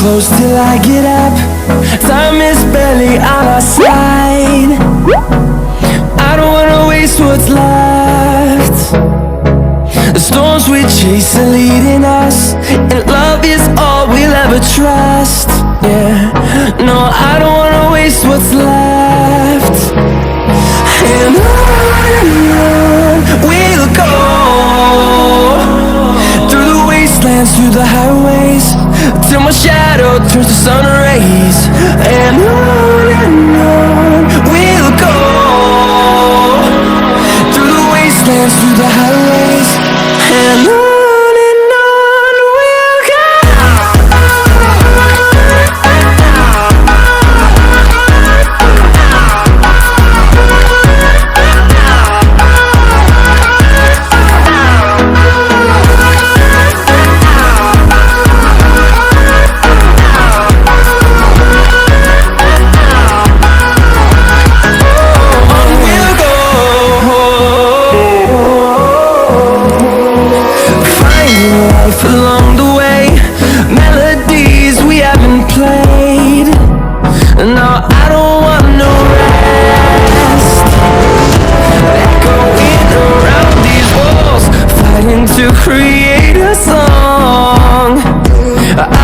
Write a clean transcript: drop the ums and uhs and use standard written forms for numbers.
close till I get up. Time is barely on our side. I don't wanna waste what's left. The storms we chase are leading us, and love is all we'll ever trust. Yeah, no, I don't wanna waste what's left. And on we'll go, through the wastelands, through the highways, till my shadow turns to sun rays. And on